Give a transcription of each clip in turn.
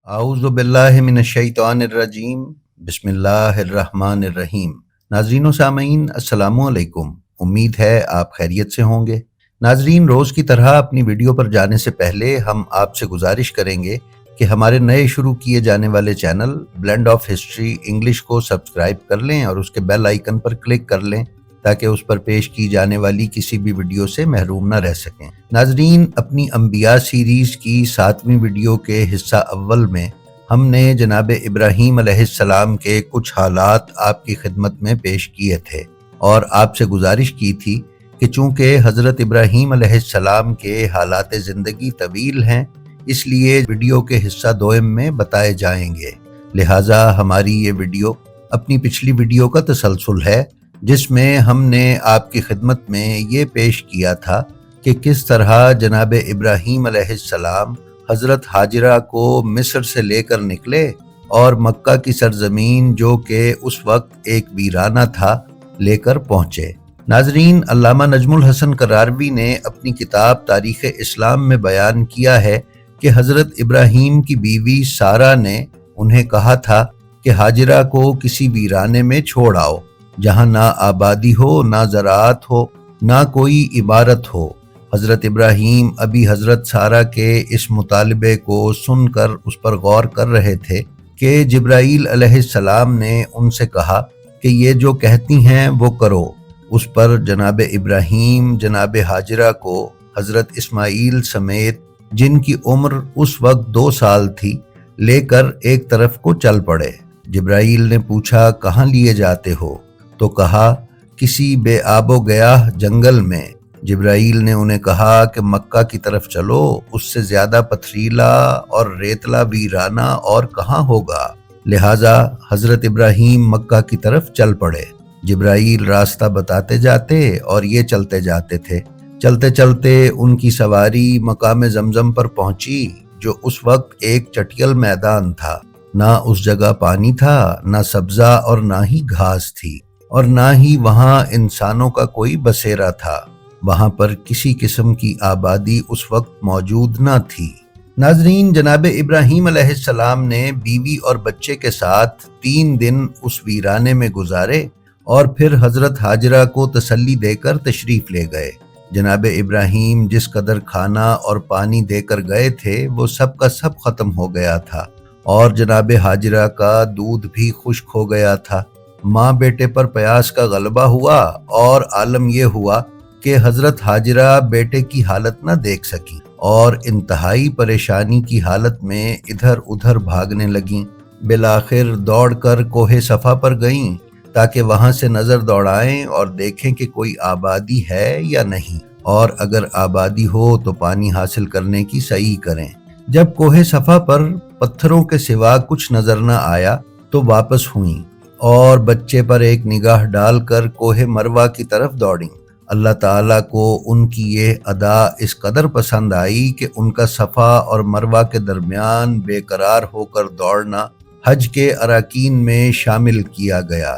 اعوذ باللہ من الشیطان الرجیم بسم اللہ الرحمن الرحیم۔ ناظرین و سامعین السلام علیکم، امید ہے آپ خیریت سے ہوں گے۔ ناظرین، روز کی طرح اپنی ویڈیو پر جانے سے پہلے ہم آپ سے گزارش کریں گے کہ ہمارے نئے شروع کیے جانے والے channel blend of history English کو سبسکرائب کر لیں اور اس کے بیل آئیکن پر کلک کر لیں تاکہ اس پر پیش کی جانے والی کسی بھی ویڈیو سے محروم نہ رہ سکیں۔ ناظرین، اپنی انبیاء سیریز کی 7ویں ویڈیو کے حصہ اول میں ہم نے جناب ابراہیم علیہ السلام کے کچھ حالات آپ کی خدمت میں پیش کیے تھے اور آپ سے گزارش کی تھی کہ چونکہ حضرت ابراہیم علیہ السلام کے حالات زندگی طویل ہیں، اس لیے ویڈیو کے حصہ دوئم میں بتائے جائیں گے، لہٰذا ہماری یہ ویڈیو اپنی پچھلی ویڈیو کا تسلسل ہے جس میں ہم نے آپ کی خدمت میں یہ پیش کیا تھا کہ کس طرح جناب ابراہیم علیہ السلام حضرت ہاجرہ کو مصر سے لے کر نکلے اور مکہ کی سرزمین جو کہ اس وقت ایک ویرانہ تھا لے کر پہنچے۔ ناظرین، علامہ نجم الحسن کراروی نے اپنی کتاب تاریخ اسلام میں بیان کیا ہے کہ حضرت ابراہیم کی بیوی سارہ نے انہیں کہا تھا کہ ہاجرہ کو کسی ویرانے میں چھوڑ آؤ جہاں نہ آبادی ہو، نہ زراعت ہو، نہ کوئی عمارت ہو۔ حضرت ابراہیم ابھی حضرت سارہ کے اس مطالبے کو سن کر اس پر غور کر رہے تھے کہ جبرائیل علیہ السلام نے ان سے کہا کہ یہ جو کہتی ہیں وہ کرو۔ اس پر جناب ابراہیم جناب ہاجرہ کو حضرت اسماعیل سمیت، جن کی عمر اس وقت 2 سال تھی، لے کر ایک طرف کو چل پڑے۔ جبرائیل نے پوچھا کہاں لیے جاتے ہو؟ تو کہا کسی بے آب و گیاہ جنگل میں۔ جبرائیل نے انہیں کہا کہ مکہ کی طرف چلو، اس سے زیادہ پتھریلا اور ریتلا ویرانہ اور کہاں ہوگا۔ لہٰذا حضرت ابراہیم مکہ کی طرف چل پڑے۔ جبرائیل راستہ بتاتے جاتے اور یہ چلتے جاتے تھے۔ چلتے چلتے ان کی سواری مقام زمزم پر پہنچی جو اس وقت ایک چٹیل میدان تھا۔ نہ اس جگہ پانی تھا، نہ سبزہ اور نہ ہی گھاس تھی، اور نہ ہی وہاں انسانوں کا کوئی بسیرا تھا۔ وہاں پر کسی قسم کی آبادی اس وقت موجود نہ تھی۔ ناظرین، جناب ابراہیم علیہ السلام نے بیوی اور بچے کے ساتھ 3 دن اس ویرانے میں گزارے اور پھر حضرت ہاجرہ کو تسلی دے کر تشریف لے گئے۔ جناب ابراہیم جس قدر کھانا اور پانی دے کر گئے تھے وہ سب کا سب ختم ہو گیا تھا، اور جناب ہاجرہ کا دودھ بھی خشک ہو گیا تھا۔ ماں بیٹے پر پیاس کا غلبہ ہوا اور عالم یہ ہوا کہ حضرت ہاجرہ بیٹے کی حالت نہ دیکھ سکی اور انتہائی پریشانی کی حالت میں ادھر ادھر bھاگنے لگیں۔ بالآخر دوڑ کر کوہ صفا پر گئیں تاکہ وہاں سے نظر دوڑائیں اور دیکھیں کہ کوئی آبادی ہے یا نہیں، اور اگر آبادی ہو تو پانی حاصل کرنے کی سعی کریں۔ جب کوہ صفا پر پتھروں کے سوا کچھ نظر نہ آیا تو واپس ہوئیں اور بچے پر ایک نگاہ ڈال کر کوہ مروہ کی طرف دوڑیں۔ اللہ تعالیٰ کو ان کی یہ ادا اس قدر پسند آئی کہ ان کا صفا اور مروہ کے درمیان بے قرار ہو کر دوڑنا حج کے اراکین میں شامل کیا گیا۔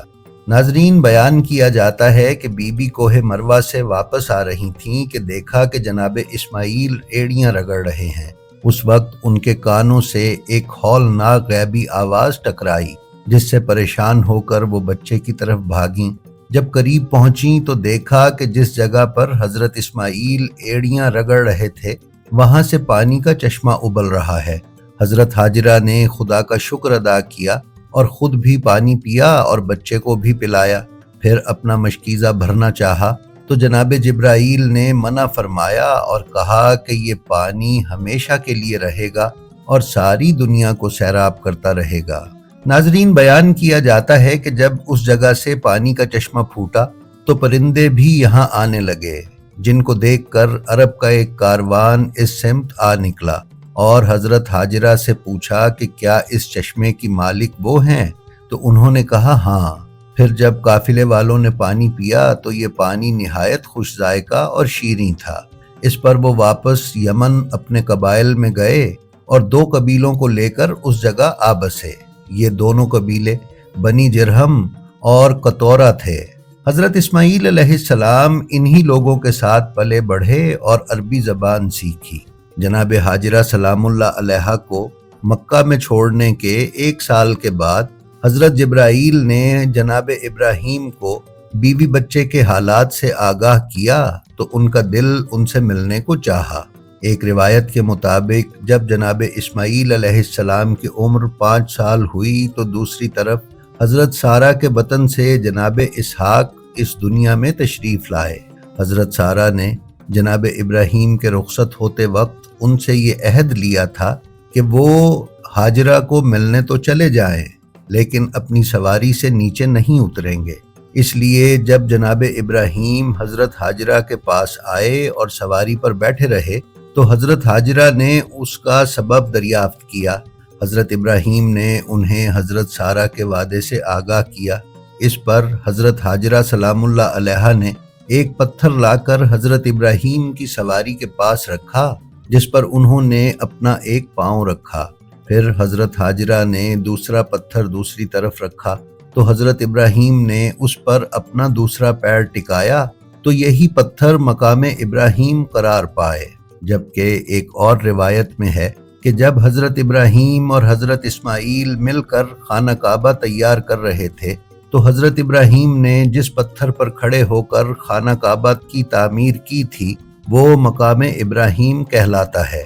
ناظرین، بیان کیا جاتا ہے کہ بی بی کوہ مروہ سے واپس آ رہی تھیں کہ دیکھا کہ جناب اسماعیل ایڑیاں رگڑ رہے ہیں۔ اس وقت ان کے کانوں سے ایک ہولناک غیبی آواز ٹکرائی جس سے پریشان ہو کر وہ بچے کی طرف بھاگیں۔ جب قریب پہنچیں تو دیکھا کہ جس جگہ پر حضرت اسماعیل ایڑیاں رگڑ رہے تھے وہاں سے پانی کا چشمہ ابل رہا ہے۔ حضرت ہاجرہ نے خدا کا شکر ادا کیا اور خود بھی پانی پیا اور بچے کو بھی پلایا۔ پھر اپنا مشکیزہ بھرنا چاہا تو جناب جبرائیل نے منع فرمایا اور کہا کہ یہ پانی ہمیشہ کے لیے رہے گا اور ساری دنیا کو سیراب کرتا رہے گا۔ ناظرین، بیان کیا جاتا ہے کہ جب اس جگہ سے پانی کا چشمہ پھوٹا تو پرندے بھی یہاں آنے لگے، جن کو دیکھ کر عرب کا ایک کاروان اس سمت آ نکلا اور حضرت ہاجرہ سے پوچھا کہ کیا اس چشمے کی مالک وہ ہیں؟ تو انہوں نے کہا ہاں۔ پھر جب قافلے والوں نے پانی پیا تو یہ پانی نہایت خوش ذائقہ اور شیریں تھا۔ اس پر وہ واپس یمن اپنے قبائل میں گئے اور 2 قبیلوں کو لے کر اس جگہ آ بسے۔ یہ دونوں قبیلے بنی جرہم اور قطورہ تھے۔ حضرت اسماعیل علیہ السلام انہی لوگوں کے ساتھ پلے بڑھے اور عربی زبان سیکھی۔ جناب ہاجرہ سلام اللہ علیہا کو مکہ میں چھوڑنے کے 1 سال کے بعد حضرت جبرائیل نے جناب ابراہیم کو بیوی بچے کے حالات سے آگاہ کیا تو ان کا دل ان سے ملنے کو چاہا۔ ایک روایت کے مطابق جب جناب اسماعیل علیہ السلام کی عمر 5 سال ہوئی تو دوسری طرف حضرت سارہ کے بطن سے جناب اسحاق اس دنیا میں تشریف لائے۔ حضرت سارہ نے جناب ابراہیم کے رخصت ہوتے وقت ان سے یہ عہد لیا تھا کہ وہ ہاجرہ کو ملنے تو چلے جائیں لیکن اپنی سواری سے نیچے نہیں اتریں گے۔ اس لیے جب جناب ابراہیم حضرت ہاجرہ کے پاس آئے اور سواری پر بیٹھے رہے تو حضرت ہاجرہ نے اس کا سبب دریافت کیا۔ حضرت ابراہیم نے انہیں حضرت سارہ کے وعدے سے آگاہ کیا۔ اس پر حضرت ہاجرہ سلام اللہ علیہا نے ایک پتھر لا کر حضرت ابراہیم کی سواری کے پاس رکھا جس پر انہوں نے اپنا ایک پاؤں رکھا۔ پھر حضرت ہاجرہ نے دوسرا پتھر دوسری طرف رکھا تو حضرت ابراہیم نے اس پر اپنا دوسرا پیر ٹکایا تو یہی پتھر مقام ابراہیم قرار پائے۔ جبکہ ایک اور روایت میں ہے کہ جب حضرت ابراہیم اور حضرت اسماعیل مل کر خانہ کعبہ تیار کر رہے تھے تو حضرت ابراہیم نے جس پتھر پر کھڑے ہو کر خانہ کعبہ کی تعمیر کی تھی وہ مقام ابراہیم کہلاتا ہے۔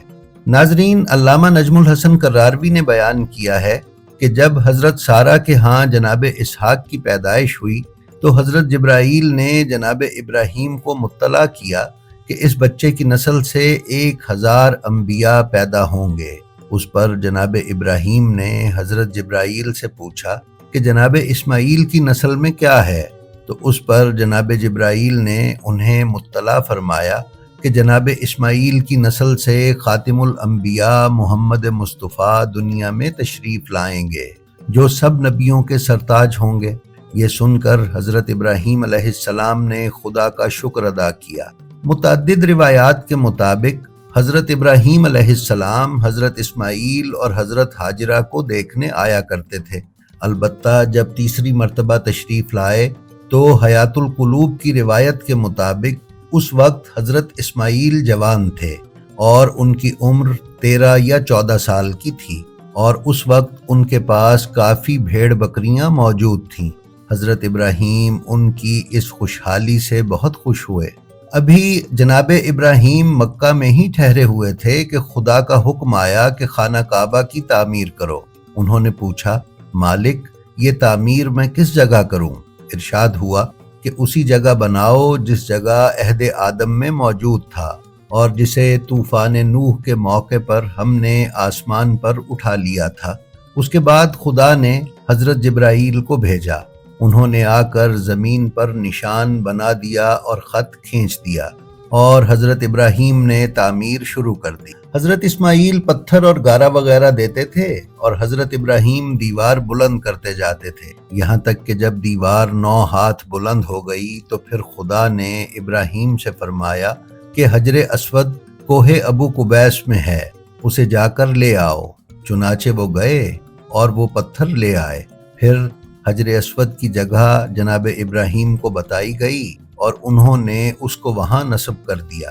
ناظرین، علامہ نجم الحسن کراروی نے بیان کیا ہے کہ جب حضرت سارہ کے ہاں جناب اسحاق کی پیدائش ہوئی تو حضرت جبرائیل نے جناب ابراہیم کو مطلع کیا کہ اس بچے کی نسل سے 1000 انبیاء پیدا ہوں گے۔ اس پر جناب ابراہیم نے حضرت جبرائیل سے پوچھا کہ جناب اسماعیل کی نسل میں کیا ہے تو اس پر جناب جبرائیل نے انہیں مطلع فرمایا کہ جناب اسماعیل کی نسل سے خاتم الانبیاء محمد مصطفیٰ دنیا میں تشریف لائیں گے جو سب نبیوں کے سرتاج ہوں گے۔ یہ سن کر حضرت ابراہیم علیہ السلام نے خدا کا شکر ادا کیا۔ متعدد روایات کے مطابق حضرت ابراہیم علیہ السلام حضرت اسماعیل اور حضرت ہاجرہ کو دیکھنے آیا کرتے تھے۔ البتہ جب تیسری مرتبہ تشریف لائے تو حیات القلوب کی روایت کے مطابق اس وقت حضرت اسماعیل جوان تھے اور ان کی عمر 13 یا 14 سال کی تھی اور اس وقت ان کے پاس کافی بھیڑ بکریاں موجود تھیں۔ حضرت ابراہیم ان کی اس خوشحالی سے بہت خوش ہوئے۔ ابھی جناب ابراہیم مکہ میں ہی ٹھہرے ہوئے تھے کہ خدا کا حکم آیا کہ خانہ کعبہ کی تعمیر کرو۔ انہوں نے پوچھا، مالک یہ تعمیر میں کس جگہ کروں؟ ارشاد ہوا کہ اسی جگہ بناؤ جس جگہ عہد آدم میں موجود تھا اور جسے طوفان نوح کے موقع پر ہم نے آسمان پر اٹھا لیا تھا۔ اس کے بعد خدا نے حضرت جبرائیل کو بھیجا۔ انہوں نے آ کر زمین پر نشان بنا دیا اور خط کھینچ دیا اور حضرت ابراہیم نے تعمیر شروع کر دی۔ حضرت اسماعیل پتھر اور گارا وغیرہ دیتے تھے اور حضرت ابراہیم دیوار بلند کرتے جاتے تھے، یہاں تک کہ جب دیوار 9 ہاتھ بلند ہو گئی تو پھر خدا نے ابراہیم سے فرمایا کہ حجر اسود کوہ ابو قبیس میں ہے، اسے جا کر لے آؤ۔ چنانچہ وہ گئے اور وہ پتھر لے آئے۔ پھر حجر اسود کی جگہ جناب ابراہیم کو بتائی گئی اور انہوں نے اس کو وہاں نصب کر دیا۔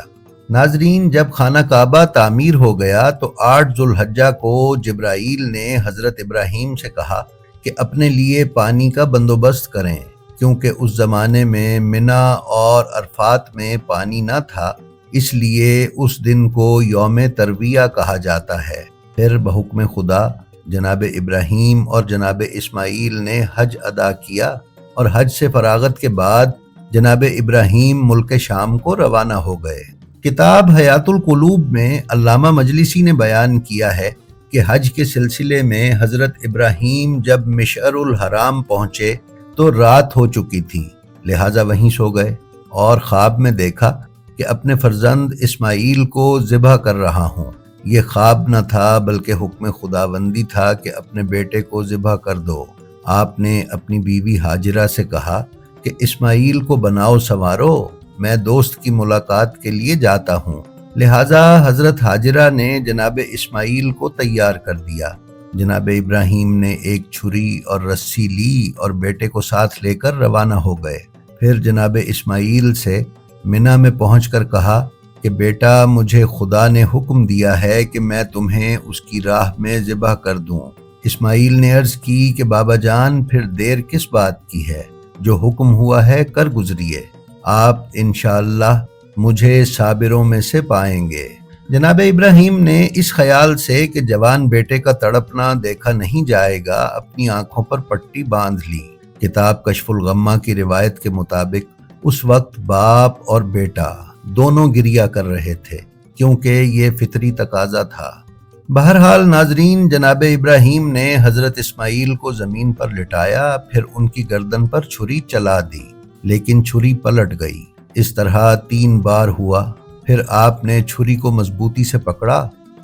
ناظرین، جب خانہ کعبہ تعمیر ہو گیا تو 8 ذو الحجہ کو جبرائیل نے حضرت ابراہیم سے کہا کہ اپنے لیے پانی کا بندوبست کریں، کیونکہ اس زمانے میں منا اور عرفات میں پانی نہ تھا، اس لیے اس دن کو یوم ترویہ کہا جاتا ہے۔ پھر بحکم خدا جناب ابراہیم اور جناب اسماعیل نے حج ادا کیا اور حج سے فراغت کے بعد جناب ابراہیم ملک شام کو روانہ ہو گئے۔ کتاب حیات القلوب میں علامہ مجلسی نے بیان کیا ہے کہ حج کے سلسلے میں حضرت ابراہیم جب مشعر الحرام پہنچے تو رات ہو چکی تھی، لہٰذا وہیں سو گئے اور خواب میں دیکھا کہ اپنے فرزند اسماعیل کو ذبح کر رہا ہوں۔ یہ خواب نہ تھا بلکہ حکم خداوندی تھا کہ اپنے بیٹے کو ذبح کر دو۔ آپ نے اپنی بیوی ہاجرہ سے کہا کہ اسماعیل کو بناؤ سنوارو، میں دوست کی ملاقات کے لیے جاتا ہوں۔ لہٰذا حضرت ہاجرہ نے جناب اسماعیل کو تیار کر دیا۔ جناب ابراہیم نے ایک چھری اور رسی لی اور بیٹے کو ساتھ لے کر روانہ ہو گئے۔ پھر جناب اسماعیل سے منا میں پہنچ کر کہا کہ بیٹا مجھے خدا نے حکم دیا ہے کہ میں تمہیں اس کی راہ میں ذبح کر دوں۔ اسماعیل نے عرض کی کہ بابا جان پھر دیر کس بات کی ہے، جو حکم ہوا ہے کر گزریے، آپ انشاءاللہ مجھے صابروں میں سے پائیں گے۔ جناب ابراہیم نے اس خیال سے کہ جوان بیٹے کا تڑپنا دیکھا نہیں جائے گا اپنی آنکھوں پر پٹی باندھ لی۔ کتاب کشف الغمہ کی روایت کے مطابق اس وقت باپ اور بیٹا دونوں گریہ کر رہے تھے، کیونکہ یہ فطری تقاضا تھا۔ بہرحال ناظرین، جناب ابراہیم نے حضرت اسماعیل کو زمین پر لٹایا، پھر ان کی گردن پر چھری چلا دی، لیکن چھری پلٹ گئی۔ اس طرح 3 بار ہوا۔ پھر آپ نے چھری کو مضبوطی سے پکڑا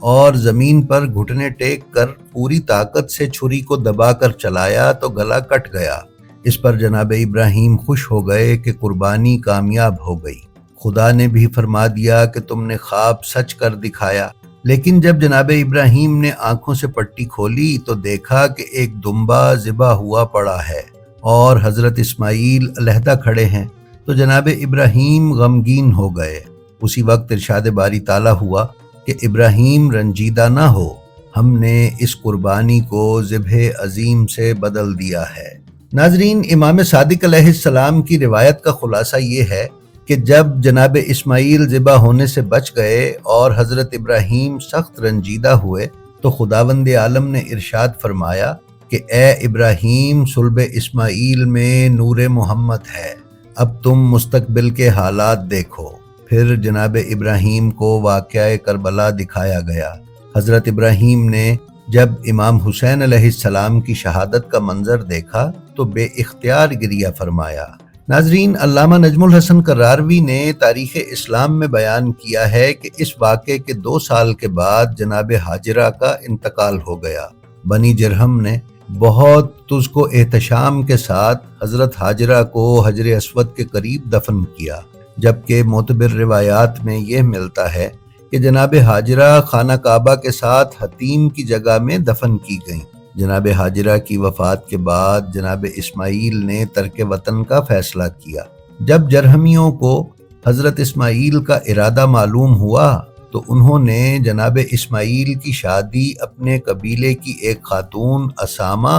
اور زمین پر گھٹنے ٹیک کر پوری طاقت سے چھری کو دبا کر چلایا تو گلا کٹ گیا۔ اس پر جناب ابراہیم خوش ہو گئے کہ قربانی کامیاب ہو گئی، خدا نے بھی فرما دیا کہ تم نے خواب سچ کر دکھایا۔ لیکن جب جناب ابراہیم نے آنکھوں سے پٹی کھولی تو دیکھا کہ ایک دمبا ذبح ہوا پڑا ہے اور حضرت اسماعیل علیحدہ کھڑے ہیں، تو جناب ابراہیم غمگین ہو گئے۔ اسی وقت ارشاد باری تعالیٰ ہوا کہ ابراہیم رنجیدہ نہ ہو، ہم نے اس قربانی کو ذبح عظیم سے بدل دیا ہے۔ ناظرین، امام صادق علیہ السلام کی روایت کا خلاصہ یہ ہے کہ جب جناب اسماعیل ذبح ہونے سے بچ گئے اور حضرت ابراہیم سخت رنجیدہ ہوئے تو خداوند عالم نے ارشاد فرمایا کہ اے ابراہیم، صلب اسماعیل میں نور محمد ہے، اب تم مستقبل کے حالات دیکھو۔ پھر جناب ابراہیم کو واقعہ کربلا دکھایا گیا۔ حضرت ابراہیم نے جب امام حسین علیہ السلام کی شہادت کا منظر دیکھا تو بے اختیار گریہ فرمایا۔ ناظرین، علامہ نجم الحسن کراروی نے تاریخ اسلام میں بیان کیا ہے کہ اس واقعے کے 2 سال کے بعد جناب حاجرہ کا انتقال ہو گیا۔ بنی جرہم نے بہت تز کو احتشام کے ساتھ حضرت حاجرہ کو حجر اسود کے قریب دفن کیا، جبکہ معتبر روایات میں یہ ملتا ہے کہ جناب حاجرہ خانہ کعبہ کے ساتھ حتیم کی جگہ میں دفن کی گئیں۔ جناب حاجرہ کی وفات کے بعد جناب اسماعیل نے ترک وطن کا فیصلہ کیا۔ جب جرہمیوں کو حضرت اسماعیل کا ارادہ معلوم ہوا تو انہوں نے جناب اسماعیل کی شادی اپنے قبیلے کی ایک خاتون اسامہ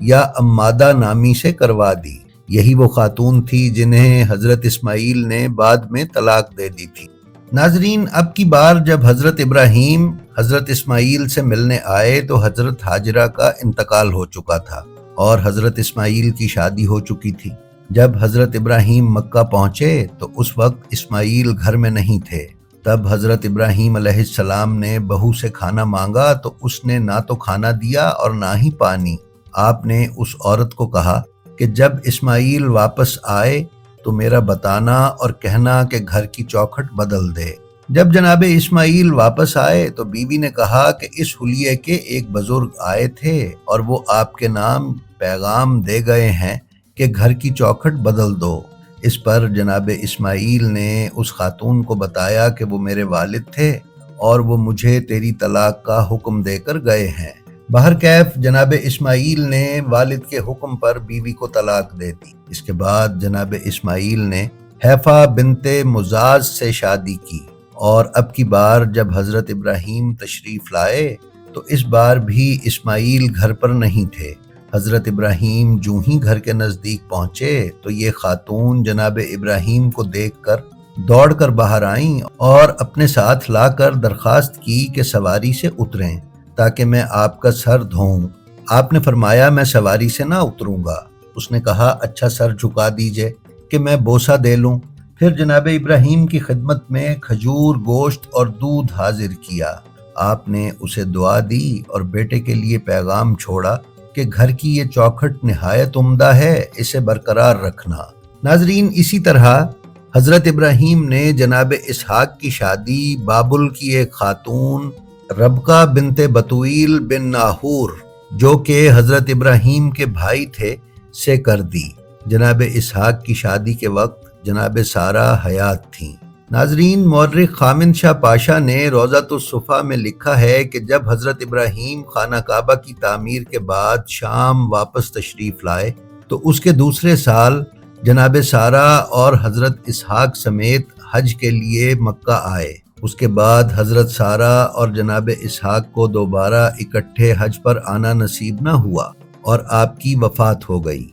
یا امادہ نامی سے کروا دی۔ یہی وہ خاتون تھی جنہیں حضرت اسماعیل نے بعد میں طلاق دے دی تھی۔ ناظرین، اب کی بار جب حضرت ابراہیم حضرت اسماعیل سے ملنے آئے تو حضرت حاجرہ کا انتقال ہو چکا تھا اور حضرت اسماعیل کی شادی ہو چکی تھی۔ جب حضرت ابراہیم مکہ پہنچے تو اس وقت اسماعیل گھر میں نہیں تھے۔ تب حضرت ابراہیم علیہ السلام نے بہو سے کھانا مانگا تو اس نے نہ تو کھانا دیا اور نہ ہی پانی۔ آپ نے اس عورت کو کہا کہ جب اسماعیل واپس آئے تو میرا بتانا اور کہنا کہ گھر کی چوکھٹ بدل دے۔ جب جناب اسماعیل واپس آئے تو بیوی نے کہا کہ اس حلیے کے ایک بزرگ آئے تھے اور وہ آپ کے نام پیغام دے گئے ہیں کہ گھر کی چوکھٹ بدل دو۔ اس پر جناب اسماعیل نے اس خاتون کو بتایا کہ وہ میرے والد تھے اور وہ مجھے تیری طلاق کا حکم دے کر گئے ہیں۔ بہرکیف جناب اسماعیل نے والد کے حکم پر بیوی کو طلاق دے دی۔ اس کے بعد جناب اسماعیل نے حیفا بنت مزاز سے شادی کی، اور اب کی بار جب حضرت ابراہیم تشریف لائے تو اس بار بھی اسماعیل گھر پر نہیں تھے۔ حضرت ابراہیم جو ہی گھر کے نزدیک پہنچے تو یہ خاتون جناب ابراہیم کو دیکھ کر دوڑ کر باہر آئیں اور اپنے ساتھ لا کر درخواست کی کہ سواری سے اتریں تاکہ میں آپ کا سر دھوؤں۔ آپ نے فرمایا میں سواری سے نہ اتروں گا۔ اس نے کہا اچھا سر جھکا دیجئے کہ میں بوسہ دے لوں۔ پھر جناب ابراہیم کی خدمت میں کھجور، گوشت اور دودھ حاضر کیا۔ آپ نے اسے دعا دی اور بیٹے کے لیے پیغام چھوڑا کہ گھر کی یہ چوکھٹ نہایت عمدہ ہے، اسے برقرار رکھنا۔ ناظرین، اسی طرح حضرت ابراہیم نے جناب اسحاق کی شادی بابل کی ایک خاتون ربقہ بنت بطویل بن ناہور جو کہ حضرت ابراہیم کے بھائی تھے سے کر دی۔ جناب اسحاق کی شادی کے وقت جناب سارہ حیات تھیں۔ ناظرین، مورخ خامن شاہ پاشا نے روضۃ الصفا میں لکھا ہے کہ جب حضرت ابراہیم خانہ کعبہ کی تعمیر کے بعد شام واپس تشریف لائے تو اس کے دوسرے سال جناب سارہ اور حضرت اسحاق سمیت حج کے لیے مکہ آئے۔ اس کے بعد حضرت سارہ اور جناب اسحاق کو دوبارہ اکٹھے حج پر آنا نصیب نہ ہوا اور آپ کی وفات ہو گئی۔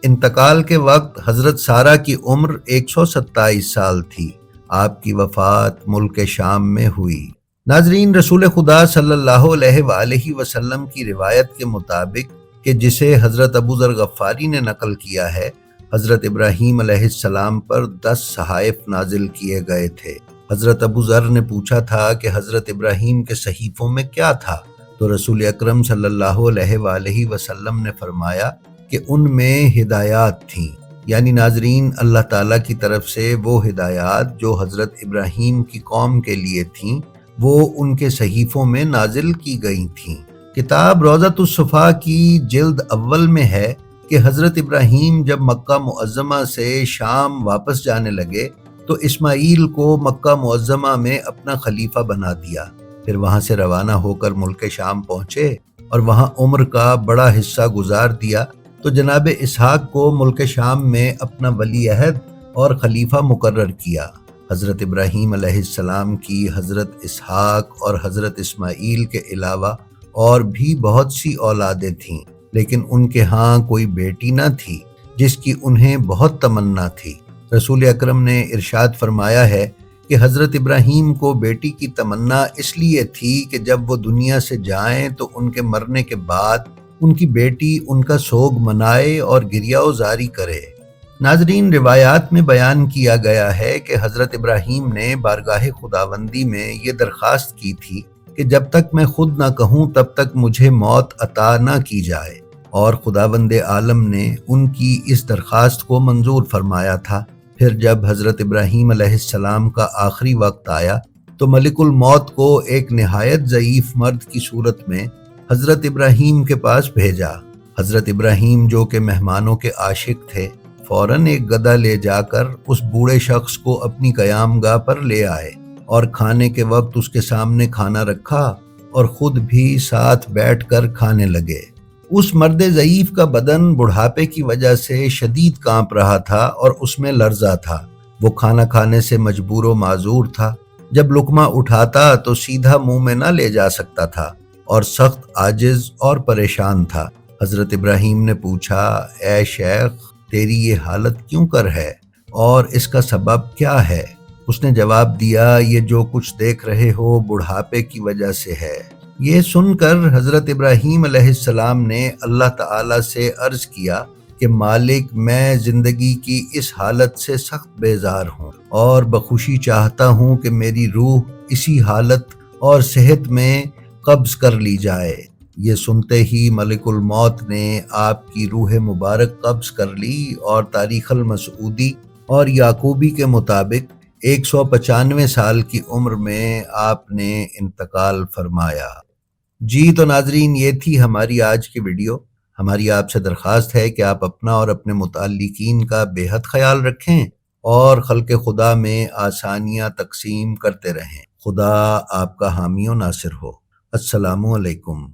انتقال کے وقت حضرت سارہ کی عمر 127 سال تھی۔ آپ کی وفات ملک شام میں ہوئی۔ ناظرین، رسول خدا صلی اللہ علیہ وآلہ وسلم کی روایت کے مطابق کہ جسے حضرت ابو ذر غفاری نے نقل کیا ہے، حضرت ابراہیم علیہ السلام پر 10 صحائف نازل کیے گئے تھے۔ حضرت ابو ذر نے پوچھا تھا کہ حضرت ابراہیم کے صحیفوں میں کیا تھا؟ تو رسول اکرم صلی اللہ علیہ وآلہ وسلم نے فرمایا کہ ان میں ہدایات تھیں، یعنی ناظرین اللہ تعالیٰ کی طرف سے وہ ہدایات جو حضرت ابراہیم کی قوم کے لیے تھیں، وہ ان کے صحیفوں میں نازل کی گئی تھیں۔ کتاب روضۃ الصفا کی جلد اول میں ہے کہ حضرت ابراہیم جب مکہ معظمہ سے شام واپس جانے لگے تو اسماعیل کو مکہ معظمہ میں اپنا خلیفہ بنا دیا۔ پھر وہاں سے روانہ ہو کر ملک شام پہنچے اور وہاں عمر کا بڑا حصہ گزار دیا تو جناب اسحاق کو ملک شام میں اپنا ولی عہد اور خلیفہ مقرر کیا۔ حضرت ابراہیم علیہ السلام کی حضرت اسحاق اور حضرت اسماعیل کے علاوہ اور بھی بہت سی اولادیں تھیں، لیکن ان کے ہاں کوئی بیٹی نہ تھی جس کی انہیں بہت تمنا تھی۔ رسول اکرم نے ارشاد فرمایا ہے کہ حضرت ابراہیم کو بیٹی کی تمنا اس لیے تھی کہ جب وہ دنیا سے جائیں تو ان کے مرنے کے بعد ان کی بیٹی ان کا سوگ منائے اور گریہ وزاری کرے۔ ناظرین، روایات میں بیان کیا گیا ہے کہ حضرت ابراہیم نے بارگاہ خداوندی میں یہ درخواست کی تھی کہ جب تک میں خود نہ کہوں تب تک مجھے موت عطا نہ کی جائے، اور خداوند عالم نے ان کی اس درخواست کو منظور فرمایا تھا۔ پھر جب حضرت ابراہیم علیہ السلام کا آخری وقت آیا تو ملک الموت کو ایک نہایت ضعیف مرد کی صورت میں حضرت ابراہیم کے پاس بھیجا۔ حضرت ابراہیم جو کہ مہمانوں کے عاشق تھے، فوراً ایک گدھا لے جا کر اس بوڑھے شخص کو اپنی قیام گاہ پر لے آئے اور کھانے کے وقت اس کے سامنے کھانا رکھا اور خود بھی ساتھ بیٹھ کر کھانے لگے۔ اس مرد ضعیف کا بدن بڑھاپے کی وجہ سے شدید کانپ رہا تھا اور اس میں لرزہ تھا۔ وہ کھانا کھانے سے مجبور و معذور تھا۔ جب لقمہ اٹھاتا تو سیدھا منہ میں نہ لے جا سکتا تھا اور سخت عاجز اور پریشان تھا۔ حضرت ابراہیم نے پوچھا، اے شیخ، تیری یہ حالت کیوں کر ہے اور اس کا سبب کیا ہے؟ اس نے جواب دیا، یہ جو کچھ دیکھ رہے ہو بڑھاپے کی وجہ سے ہے۔ یہ سن کر حضرت ابراہیم علیہ السلام نے اللہ تعالیٰ سے عرض کیا کہ مالک، میں زندگی کی اس حالت سے سخت بیزار ہوں اور بخوشی چاہتا ہوں کہ میری روح اسی حالت اور صحت میں قبض کر لی جائے۔ یہ سنتے ہی ملک الموت نے آپ کی روح مبارک قبض کر لی اور تاریخ المسعودی اور یعقوبی کے مطابق 195 سال کی عمر میں آپ نے انتقال فرمایا۔ جی تو ناظرین، یہ تھی ہماری آج کی ویڈیو۔ ہماری آپ سے درخواست ہے کہ آپ اپنا اور اپنے متعلقین کا بے حد خیال رکھیں اور خلق خدا میں آسانیاں تقسیم کرتے رہیں۔ خدا آپ کا حامی و ناصر ہو۔ السلام علیکم۔